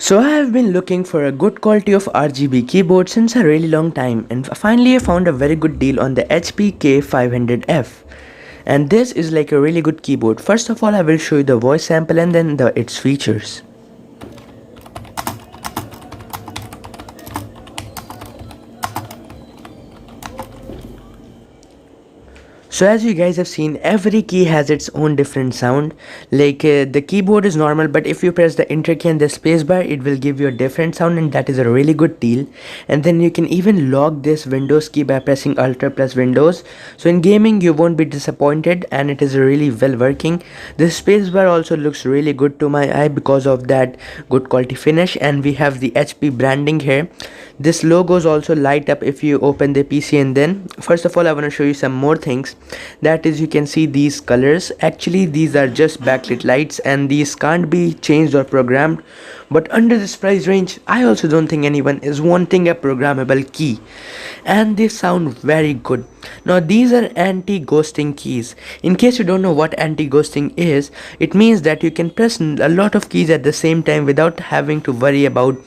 So I have been looking for a good quality of RGB keyboard since a really long time, and finally I found a very good deal on the HP K500F. And this is like a really good keyboard. First of all, I will show you the voice sample and then its features. So as you guys have seen, every key has its own different sound. Like the keyboard is normal, but if you press the enter key and the spacebar, it will give you a different sound, and that is a really good deal. And then you can even lock this Windows key by pressing Alt plus Windows. So in gaming you won't be disappointed, and it is really well working. The spacebar also looks really good to my eye because of that good quality finish, and we have the HP branding here. This logos also light up if you open the PC. And then first of all I want to show you some more things. That is, you can see these colors. Actually these are just backlit lights and these can't be changed or programmed, but under this price range I also don't think anyone is wanting a programmable key, and they sound very good. Now these are anti-ghosting keys. In case you don't know what anti-ghosting is, it means that you can press a lot of keys at the same time without having to worry about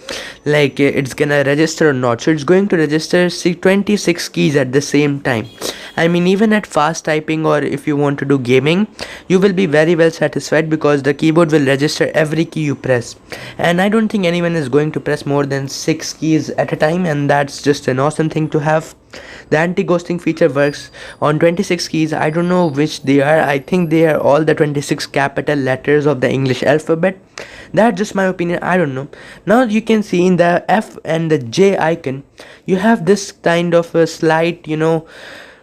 like it's gonna register or not. So it's going to register 26 keys at the same time. I mean, even at fast typing or if you want to do gaming, you will be very well satisfied because the keyboard will register every key you press. And I don't think anyone is going to press more than 6 keys at a time, and that's just an awesome thing to have. The anti-ghosting feature works on 26 keys. I don't know which they are. I think they are all the 26 capital letters of the English alphabet. That's just my opinion. I don't know. Now you can see in the F and the J icon, you have this kind of a slight,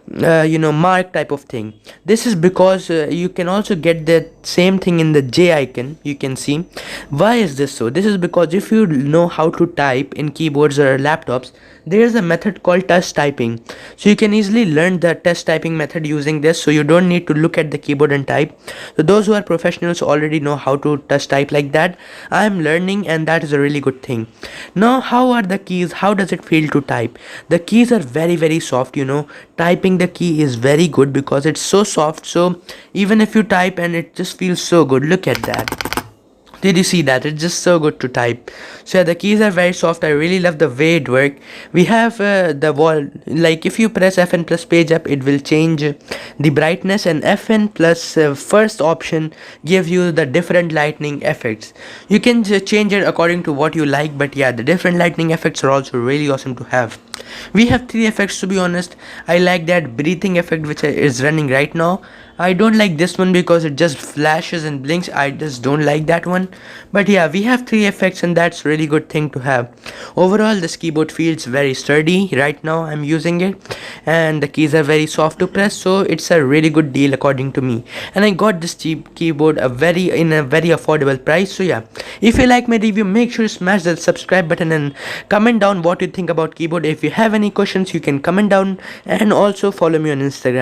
mark type of thing. This is because you can also get the same thing in the J icon. You can see why is this so. This is because if you know how to type in keyboards or laptops, there is a method called touch typing. So you can easily learn the touch typing method using this, so you don't need to look at the keyboard and type. So those who are professionals already know how to touch type like that. I am learning, and that is a really good thing. Now how are the keys? How does it feel to type? The keys are very soft. Typing the key is very good because it's so soft. So even if you type and it just feels so good. Look at that. Did you see that? It's just so good to type. So yeah, the keys are very soft. I really love the way it works. We have the wall, like if you press Fn plus page up, it will change the brightness, and Fn plus first option gives you the different lightning effects. You can change it according to what you like, but yeah, the different lightning effects are also really awesome to have. We have 3 effects, to be honest. I like that breathing effect which is running right now. I don't like this one because it just flashes and blinks. I just don't like that one. But yeah, we have 3 effects, and that's really good thing to have. Overall, this keyboard feels very sturdy. Right now I'm using it, and the keys are very soft to press, so it's a really good deal according to me. And I got this cheap keyboard in a very affordable price. So yeah, if you like my review, make sure to smash the subscribe button and comment down what you think about keyboard. If you have any questions, you can comment down, and also follow me on Instagram.